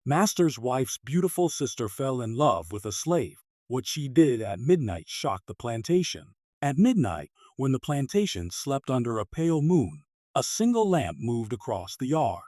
Master's wife's beautiful sister fell in love with a slave. What she did at midnight shocked the plantation. At midnight, when the plantation slept under a pale moon, a single lamp moved across the yard.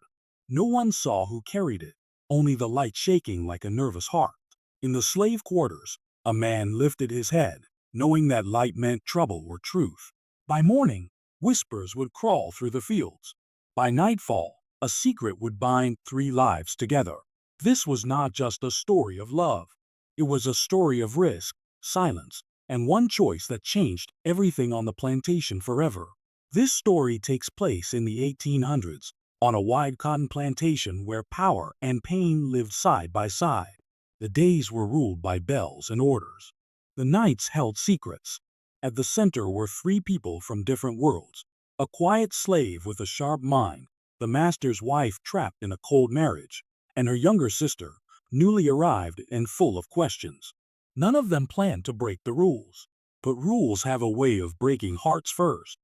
No one saw who carried it, only the light shaking like a nervous heart. In the slave quarters, a man lifted his head, knowing that light meant trouble or truth. By morning, whispers would crawl through the fields. By nightfall, a secret would bind three lives together. This was not just a story of love. It was a story of risk, silence, and one choice that changed everything on the plantation forever. This story takes place in the 1800s, on a wide cotton plantation where power and pain lived side by side. The days were ruled by bells and orders. The nights held secrets. At the center were three people from different worlds: a quiet slave with a sharp mind, the master's wife trapped in a cold marriage, and her younger sister, newly arrived and full of questions. None of them planned to break the rules, but rules have a way of breaking hearts first.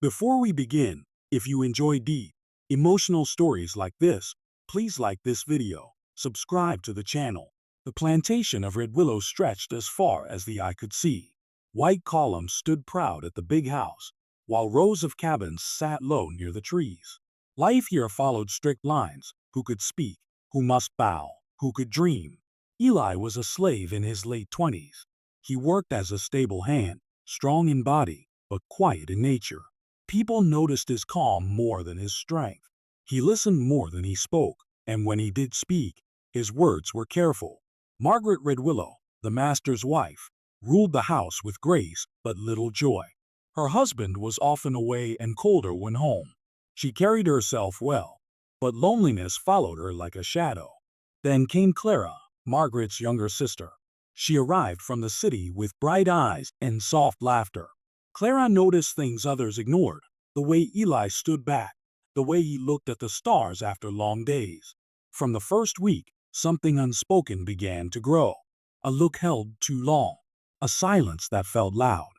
Before we begin, if you enjoy deep, emotional stories like this, please like this video, subscribe to the channel. The plantation of Red Willow stretched as far as the eye could see. White columns stood proud at the big house, while rows of cabins sat low near the trees. Life here followed strict lines: who could speak, who must bow, who could dream. Eli was a slave in his late 20s. He worked as a stable hand, strong in body, but quiet in nature. People noticed his calm more than his strength. He listened more than he spoke, and when he did speak, his words were careful. Margaret Red Willow, the master's wife, ruled the house with grace but little joy. Her husband was often away and colder when home. She carried herself well, but loneliness followed her like a shadow. Then came Clara, Margaret's younger sister. She arrived from the city with bright eyes and soft laughter. Clara noticed things others ignored: the way Eli stood back, the way he looked at the stars after long days. From the first week, something unspoken began to grow. A look held too long, a silence that felt loud,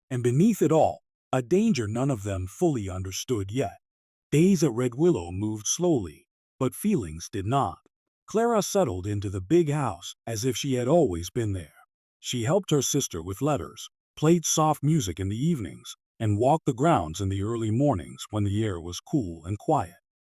and beneath it all, a danger none of them fully understood yet. Days at Red Willow moved slowly, but feelings did not. Clara settled into the big house as if she had always been there. She helped her sister with letters, played soft music in the evenings, and walked the grounds in the early mornings when the air was cool and quiet.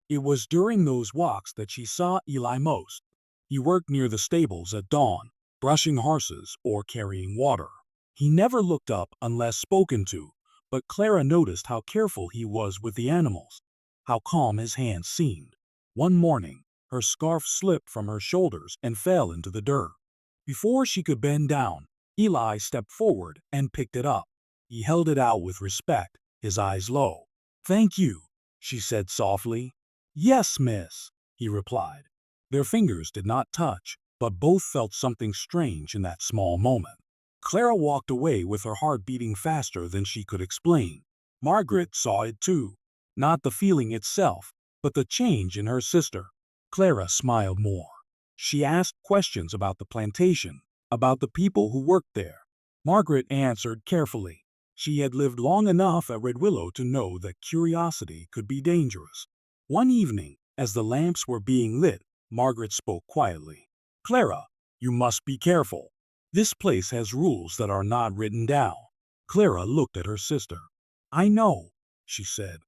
It was during those walks that she saw Eli most. He worked near the stables at dawn, brushing horses or carrying water. He never looked up unless spoken to, but Clara noticed how careful he was with the animals, how calm his hands seemed. One morning, her scarf slipped from her shoulders and fell into the dirt. Before she could bend down, Eli stepped forward and picked it up. He held it out with respect, his eyes low. "Thank you," she said softly. "Yes, miss," he replied. Their fingers did not touch, but both felt something strange in that small moment. Clara walked away with her heart beating faster than she could explain. Margaret saw it too. Not the feeling itself, but the change in her sister. Clara smiled more. She asked questions about the plantation, about the people who worked there. Margaret answered carefully. She had lived long enough at Red Willow to know that curiosity could be dangerous. One evening, as the lamps were being lit, Margaret spoke quietly. "Clara, you must be careful. This place has rules that are not written down." Clara looked at her sister. "I know," she said,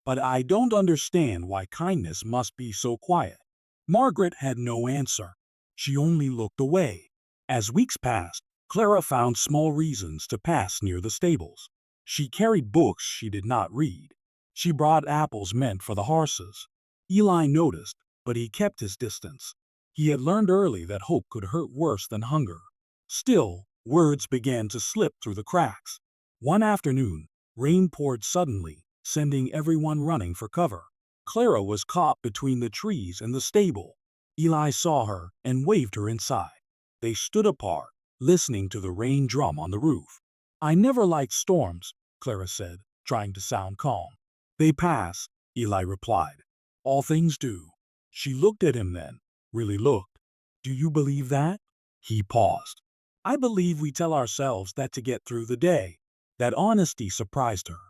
"but I don't understand why kindness must be so quiet." Margaret had no answer. She only looked away. As weeks passed, Clara found small reasons to pass near the stables. She carried books she did not read. She brought apples meant for the horses. Eli noticed, but he kept his distance. He had learned early that hope could hurt worse than hunger. Still, words began to slip through the cracks. One afternoon, rain poured suddenly, sending everyone running for cover. Clara was caught between the trees and the stable. Eli saw her and waved her inside. They stood apart, listening to the rain drum on the roof. "I never liked storms," Clara said, trying to sound calm. "They pass," Eli replied. "All things do." She looked at him then, really looked. "Do you believe that?" He paused. "I believe we tell ourselves that to get through the day." That honesty surprised her.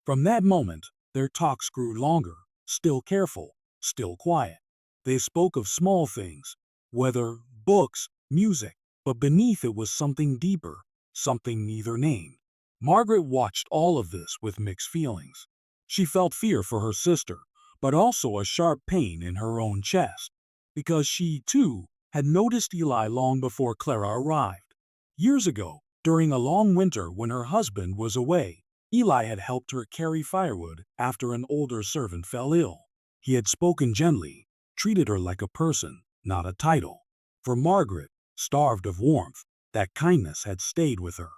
From that moment, their talks grew longer, still careful, still quiet. They spoke of small things: weather, books, music, but beneath it was something deeper, something neither named. Margaret watched all of this with mixed feelings. She felt fear for her sister, but also a sharp pain in her own chest, because she, too, had noticed Eli long before Clara arrived. Years ago, during a long winter when her husband was away, Eli had helped her carry firewood after an older servant fell ill. He had spoken gently, treated her like a person, not a title. For Margaret, starved of warmth, that kindness had stayed with her.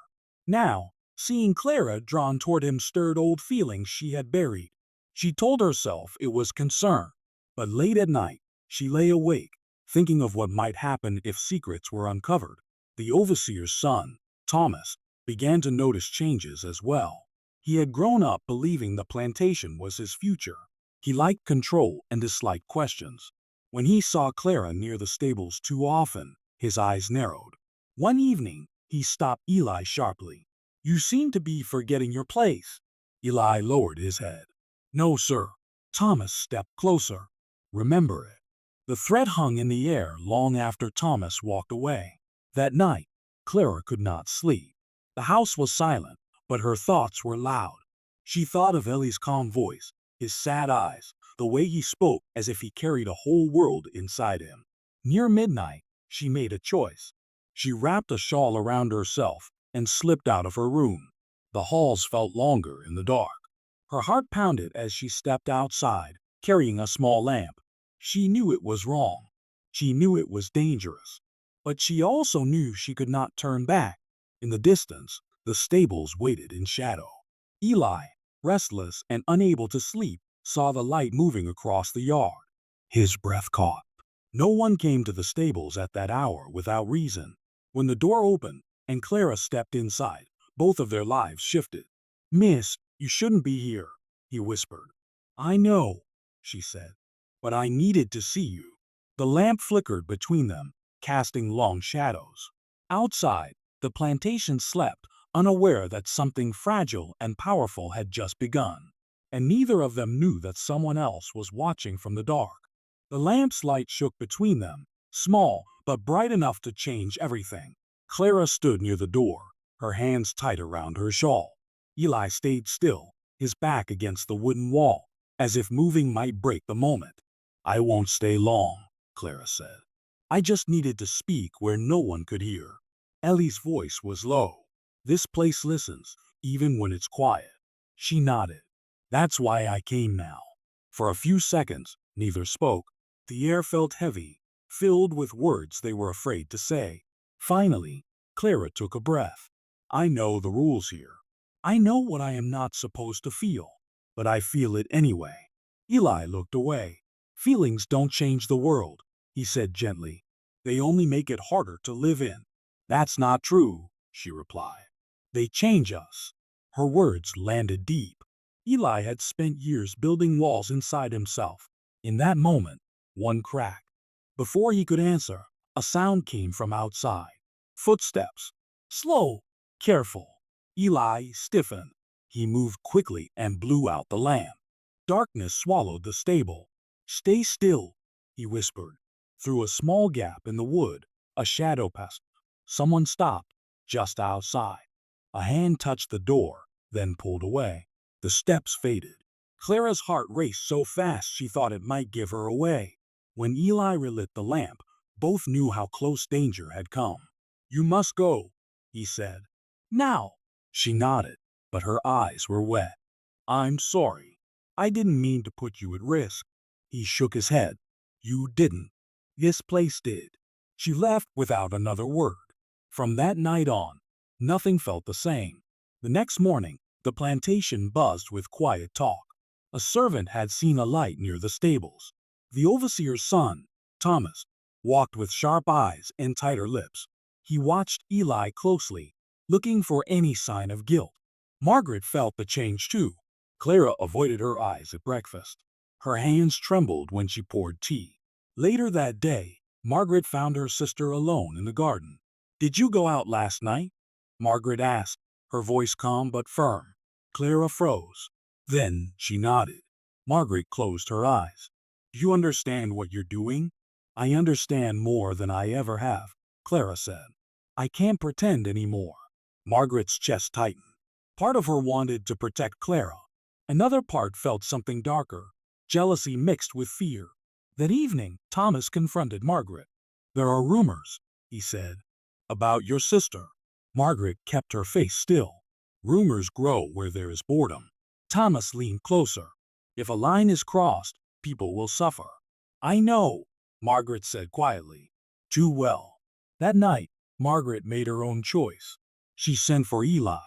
Now, seeing Clara drawn toward him stirred old feelings she had buried. She told herself it was concern, but late at night, she lay awake, thinking of what might happen if secrets were uncovered. The overseer's son, Thomas, began to notice changes as well. He had grown up believing the plantation was his future. He liked control and disliked questions. When he saw Clara near the stables too often, his eyes narrowed. One evening, he stopped Eli sharply. "You seem to be forgetting your place." Eli lowered his head. "No, sir." Thomas stepped closer. "Remember it." The threat hung in the air long after Thomas walked away. That night, Clara could not sleep. The house was silent, but her thoughts were loud. She thought of Ellie's calm voice, his sad eyes, the way he spoke as if he carried a whole world inside him. Near midnight, she made a choice. She wrapped a shawl around herself and slipped out of her room. The halls felt longer in the dark. Her heart pounded as she stepped outside, carrying a small lamp. She knew it was wrong. She knew it was dangerous. But she also knew she could not turn back. In the distance, the stables waited in shadow. Eli, restless and unable to sleep, saw the light moving across the yard. His breath caught. No one came to the stables at that hour without reason. When the door opened and Clara stepped inside, both of their lives shifted. "Miss, you shouldn't be here," he whispered. "I know," she said, "but I needed to see you." The lamp flickered between them, casting long shadows. Outside, the plantation slept, unaware that something fragile and powerful had just begun. And neither of them knew that someone else was watching from the dark. The lamp's light shook between them, small but bright enough to change everything. Clara stood near the door, her hands tight around her shawl. Eli stayed still, his back against the wooden wall, as if moving might break the moment. "I won't stay long," Clara said. "I just needed to speak where no one could hear." Ellie's voice was low. "This place listens, even when it's quiet." She nodded. "That's why I came now." For a few seconds, neither spoke. The air felt heavy, filled with words they were afraid to say. Finally, Clara took a breath. "I know the rules here. I know what I am not supposed to feel, but I feel it anyway." Eli looked away. "Feelings don't change the world," he said gently. "They only make it harder to live in." "That's not true," she replied. "They change us." Her words landed deep. Eli had spent years building walls inside himself. In that moment, one cracked. Before he could answer, a sound came from outside. Footsteps. Slow, careful. Eli stiffened. He moved quickly and blew out the lamp. Darkness swallowed the stable. "Stay still," he whispered. Through a small gap in the wood, a shadow passed. Someone stopped, just outside. A hand touched the door, then pulled away. The steps faded. Clara's heart raced so fast she thought it might give her away. When Eli relit the lamp, both knew how close danger had come. "You must go," he said. "Now." She nodded, but her eyes were wet. "I'm sorry. I didn't mean to put you at risk." He shook his head. "You didn't. This place did." She left without another word. From that night on, nothing felt the same. The next morning, the plantation buzzed with quiet talk. A servant had seen a light near the stables. The overseer's son, Thomas, walked with sharp eyes and tighter lips. He watched Eli closely, looking for any sign of guilt. Margaret felt the change too. Clara avoided her eyes at breakfast. Her hands trembled when she poured tea. Later that day, Margaret found her sister alone in the garden. "Did you go out last night?" Margaret asked, her voice calm but firm. Clara froze. Then she nodded. Margaret closed her eyes. "Do you understand what you're doing?" I understand more than I ever have, Clara said. I can't pretend anymore. Margaret's chest tightened. Part of her wanted to protect Clara. Another part felt something darker, jealousy mixed with fear. That evening, Thomas confronted Margaret. There are rumors, he said, about your sister. Margaret kept her face still. Rumors grow where there is boredom. Thomas leaned closer. If a line is crossed, people will suffer. I know, Margaret said quietly. Too well. That night, Margaret made her own choice. She sent for Eli.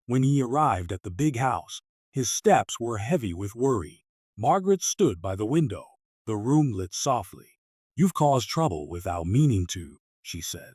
When he arrived at the big house, his steps were heavy with worry. Margaret stood by the window, the room lit softly. You've caused trouble without meaning to, she said.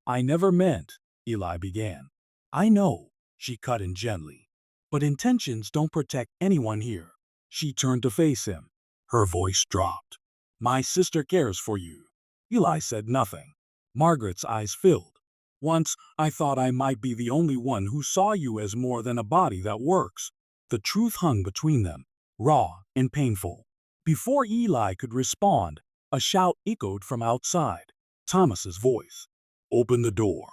I never meant, Eli began. I know, she cut in gently. But intentions don't protect anyone here. She turned to face him. Her voice dropped. My sister cares for you. Eli said nothing. Margaret's eyes filled. Once, I thought I might be the only one who saw you as more than a body that works. The truth hung between them, raw and painful. Before Eli could respond, a shout echoed from outside. Thomas's voice. Open the door.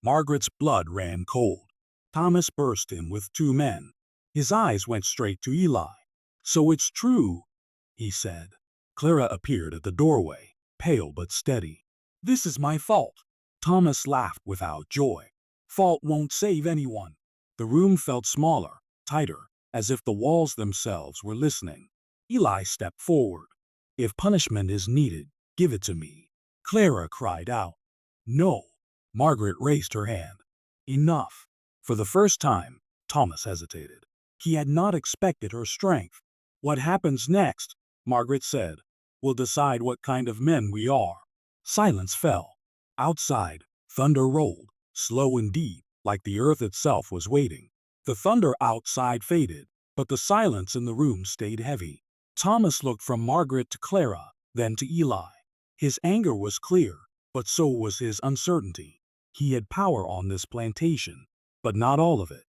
Margaret's blood ran cold. Thomas burst in with two men. His eyes went straight to Eli. So it's true, he said. Clara appeared at the doorway, pale but steady. This is my fault. Thomas laughed without joy. Fault won't save anyone. The room felt smaller, tighter, as if the walls themselves were listening. Eli stepped forward. If punishment is needed, give it to me. Clara cried out. No. Margaret raised her hand. Enough. For the first time, Thomas hesitated. He had not expected her strength. What happens next, Margaret said, will decide what kind of men we are. Silence fell. Outside, thunder rolled, slow and deep, like the earth itself was waiting. The thunder outside faded, but the silence in the room stayed heavy. Thomas looked from Margaret to Clara, then to Eli. His anger was clear, but so was his uncertainty. He had power on this plantation, but not all of it.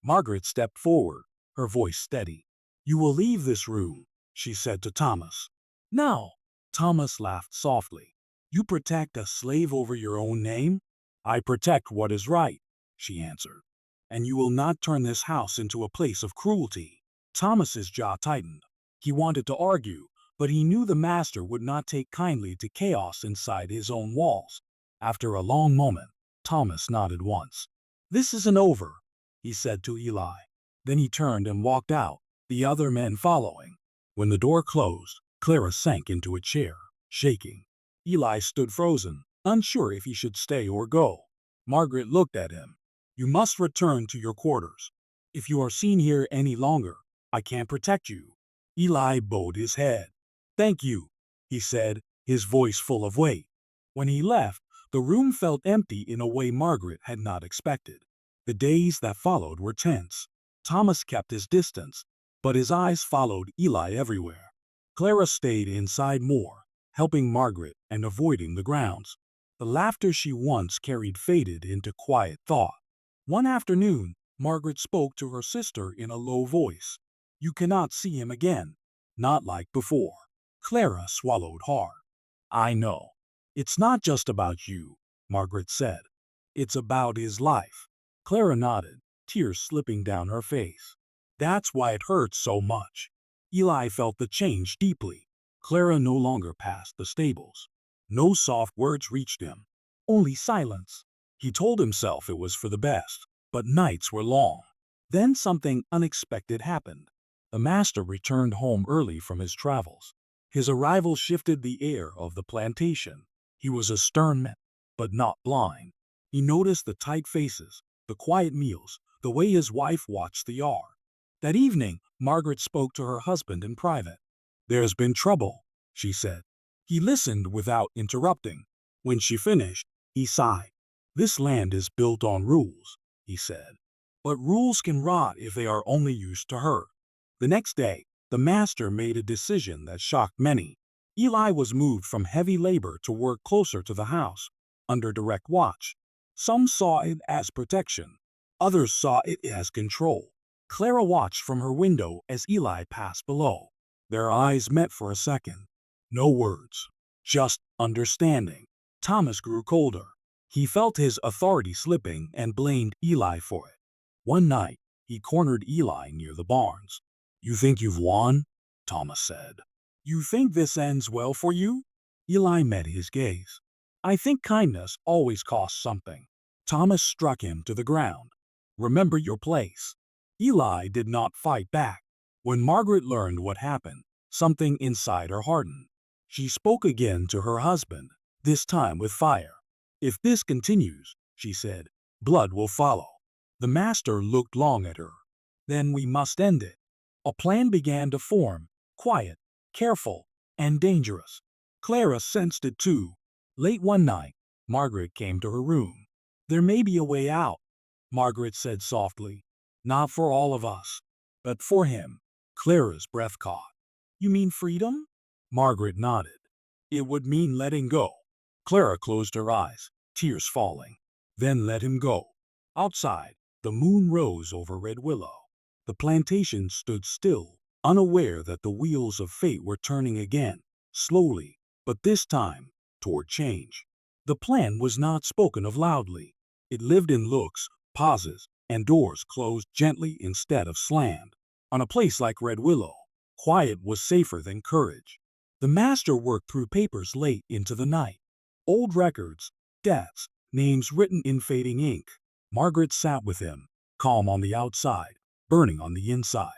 Margaret stepped forward, her voice steady. You will leave this room, she said to Thomas. Now, Thomas laughed softly. You protect a slave over your own name? I protect what is right, she answered. And you will not turn this house into a place of cruelty. Thomas's jaw tightened. He wanted to argue, but he knew the master would not take kindly to chaos inside his own walls. After a long moment, Thomas nodded once. This isn't over, he said to Eli. Then he turned and walked out, the other men following. When the door closed, Clara sank into a chair, shaking. Eli stood frozen, unsure if he should stay or go. Margaret looked at him. You must return to your quarters. If you are seen here any longer, I can't protect you. Eli bowed his head. Thank you, he said, his voice full of weight. When he left, the room felt empty in a way Margaret had not expected. The days that followed were tense. Thomas kept his distance, but his eyes followed Eli everywhere. Clara stayed inside more, helping Margaret and avoiding the grounds. The laughter she once carried faded into quiet thought. One afternoon, Margaret spoke to her sister in a low voice. You cannot see him again. Not like before. Clara swallowed hard. I know. It's not just about you, Margaret said. It's about his life. Clara nodded, tears slipping down her face. That's why it hurts so much. Eli felt the change deeply. Clara no longer passed the stables. No soft words reached him. Only silence. He told himself it was for the best, but nights were long. Then something unexpected happened. The master returned home early from his travels. His arrival shifted the air of the plantation. He was a stern man, but not blind. He noticed the tight faces, the quiet meals, the way his wife watched the yard. That evening, Margaret spoke to her husband in private. There's been trouble, she said. He listened without interrupting. When she finished, he sighed. This land is built on rules, he said. But rules can rot if they are only used to hurt. The next day, the master made a decision that shocked many. Eli was moved from heavy labor to work closer to the house, under direct watch. Some saw it as protection. Others saw it as control. Clara watched from her window as Eli passed below. Their eyes met for a second. No words. just understanding. Thomas grew colder. He felt his authority slipping and blamed Eli for it. One night, he cornered Eli near the barns. "You think you've won?" Thomas said. "You think this ends well for you?" Eli met his gaze. "I think kindness always costs something." Thomas struck him to the ground. "Remember your place." Eli did not fight back. When Margaret learned what happened, something inside her hardened. She spoke again to her husband, this time with fire. "If this continues," she said, "blood will follow." The master looked long at her. "Then we must end it." A plan began to form, quiet, careful, and dangerous. Clara sensed it too. Late one night, Margaret came to her room. "There may be a way out," Margaret said softly. "Not for all of us, but for him." Clara's breath caught. "You mean freedom?" Margaret nodded. "It would mean letting go." Clara closed her eyes, tears falling. "Then let him go." Outside, the moon rose over Red Willow. The plantation stood still, unaware that the wheels of fate were turning again, slowly, but this time toward change. The plan was not spoken of loudly. It lived in looks, pauses, and doors closed gently instead of slammed. On a place like Red Willow, quiet was safer than courage. The master worked through papers late into the night. Old records, deaths, names written in fading ink. Margaret sat with him, calm on the outside, burning on the inside.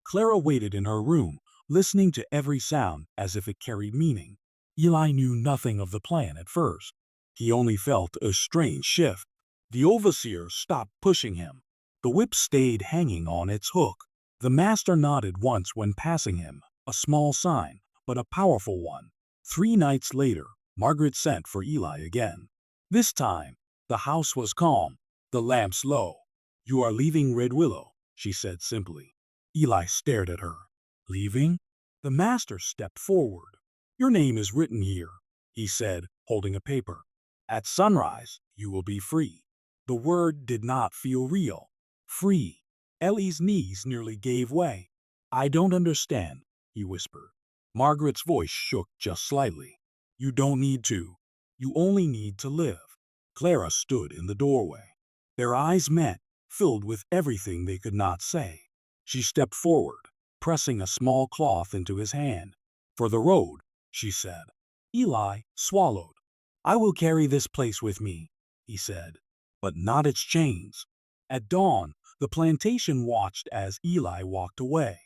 Clara waited in her room, listening to every sound as if it carried meaning. Eli knew nothing of the plan at first. He only felt a strange shift. The overseer stopped pushing him. The whip stayed hanging on its hook. The master nodded once when passing him, a small sign, but a powerful one. 3 nights later, Margaret sent for Eli again. This time, the house was calm, the lamps low. "You are leaving Red Willow," she said simply. Eli stared at her. "Leaving?" The master stepped forward. "Your name is written here," he said, holding a paper. "At sunrise, you will be free." The word did not feel real. Free. Ellie's knees nearly gave way. "I don't understand," he whispered. Margaret's voice shook just slightly. "You don't need to. You only need to live." Clara stood in the doorway. Their eyes met, filled with everything they could not say. She stepped forward, pressing a small cloth into his hand. "For the road," she said. Eli swallowed. "I will carry this place with me," he said, "but not its chains." At dawn, the plantation watched as Eli walked away.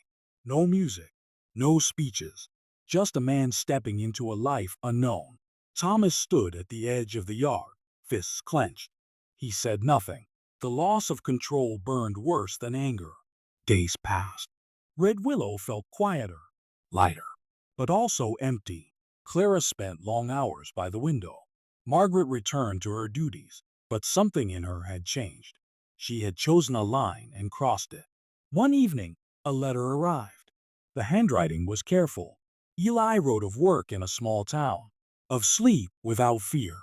No music, no speeches, just a man stepping into a life unknown. Thomas stood at the edge of the yard, fists clenched. He said nothing. The loss of control burned worse than anger. Days passed. Red Willow felt quieter, lighter, but also empty. Clara spent long hours by the window. Margaret returned to her duties, but something in her had changed. She had chosen a line and crossed it. One evening, a letter arrived. The handwriting was careful. Eli wrote of work in a small town, of sleep without fear,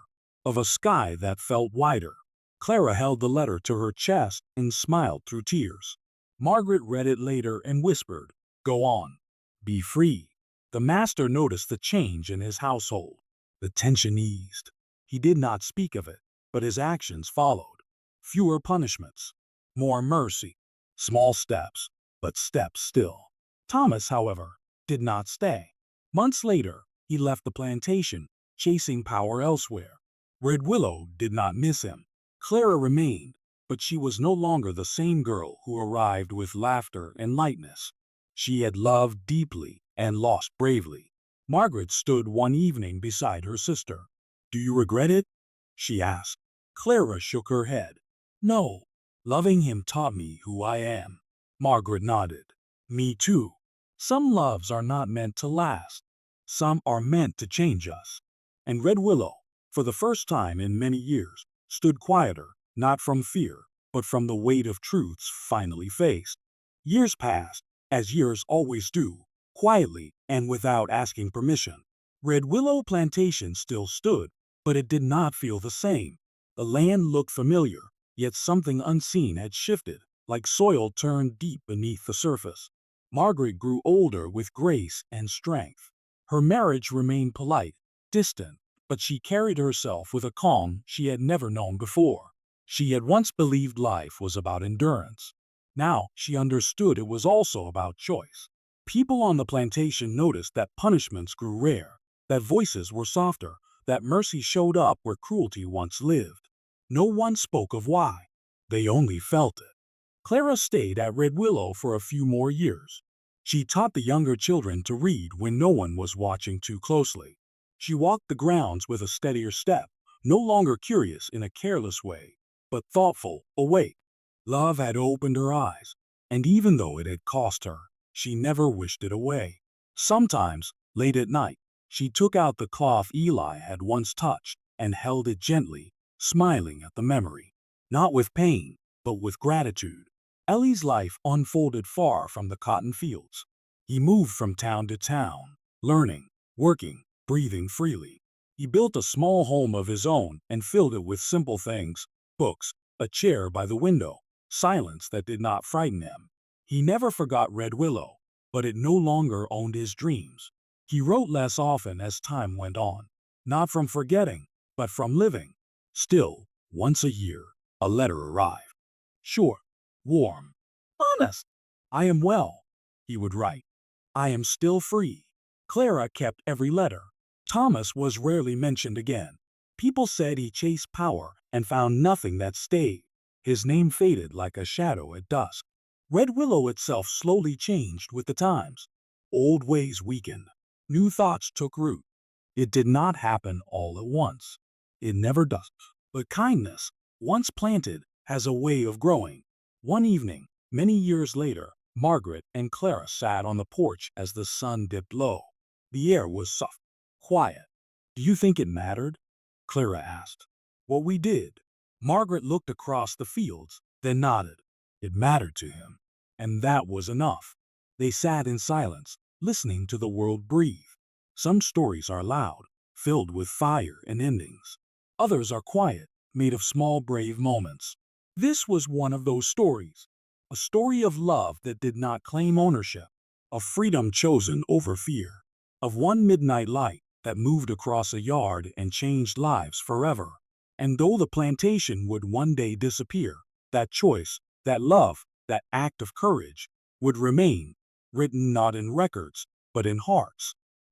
of a sky that felt wider. Clara held the letter to her chest and smiled through tears. Margaret read it later and whispered, "Go on. Be free." The master noticed the change in his household. The tension eased. He did not speak of it, but his actions followed. Fewer punishments, more mercy, small steps, but steps still. Thomas, however, did not stay. Months later, he left the plantation, chasing power elsewhere. Red Willow did not miss him. Clara remained, but she was no longer the same girl who arrived with laughter and lightness. She had loved deeply and lost bravely. Margaret stood one evening beside her sister. "Do you regret it?" she asked. Clara shook her head. "No. Loving him taught me who I am." Margaret nodded. "Me too. Some loves are not meant to last. Some are meant to change us." And Red Willow, for the first time in many years, stood quieter, not from fear, but from the weight of truths finally faced. Years passed, as years always do, quietly and without asking permission. Red Willow Plantation still stood, but it did not feel the same. The land looked familiar, yet something unseen had shifted, like soil turned deep beneath the surface. Margaret grew older with grace and strength. Her marriage remained polite, distant, but she carried herself with a calm she had never known before. She had once believed life was about endurance. Now she understood it was also about choice. People on the plantation noticed that punishments grew rare, that voices were softer, that mercy showed up where cruelty once lived. No one spoke of why. They only felt it. Clara stayed at Red Willow for a few more years. She taught the younger children to read when no one was watching too closely. She walked the grounds with a steadier step, no longer curious in a careless way, but thoughtful, awake. Love had opened her eyes, and even though it had cost her, she never wished it away. Sometimes, late at night, she took out the cloth Eli had once touched and held it gently, smiling at the memory. Not with pain, but with gratitude. Ellie's life unfolded far from the cotton fields. He moved from town to town, learning, working, breathing freely. He built a small home of his own and filled it with simple things: books, a chair by the window, silence that did not frighten him. He never forgot Red Willow, but it no longer owned his dreams. He wrote less often as time went on, not from forgetting, but from living. Still, once a year, a letter arrived. Short, warm, honest. "I am well," he would write. "I am still free." Clara kept every letter. Thomas was rarely mentioned again. People said he chased power and found nothing that stayed. His name faded like a shadow at dusk. Red Willow itself slowly changed with the times. Old ways weakened. New thoughts took root. It did not happen all at once. It never does. But kindness, once planted, has a way of growing. One evening, many years later, Margaret and Clara sat on the porch as the sun dipped low. The air was soft, quiet. "Do you think it mattered?" Clara asked. "What we did?" Margaret looked across the fields, then nodded. It mattered to him, and that was enough. They sat in silence, listening to the world breathe. Some stories are loud, filled with fire and endings. Others are quiet, made of small brave moments. This was one of those stories. A story of love that did not claim ownership, of freedom chosen over fear, of one midnight light that moved across a yard and changed lives forever. And though the plantation would one day disappear, that choice, that love, that act of courage would remain, written not in records, but in hearts.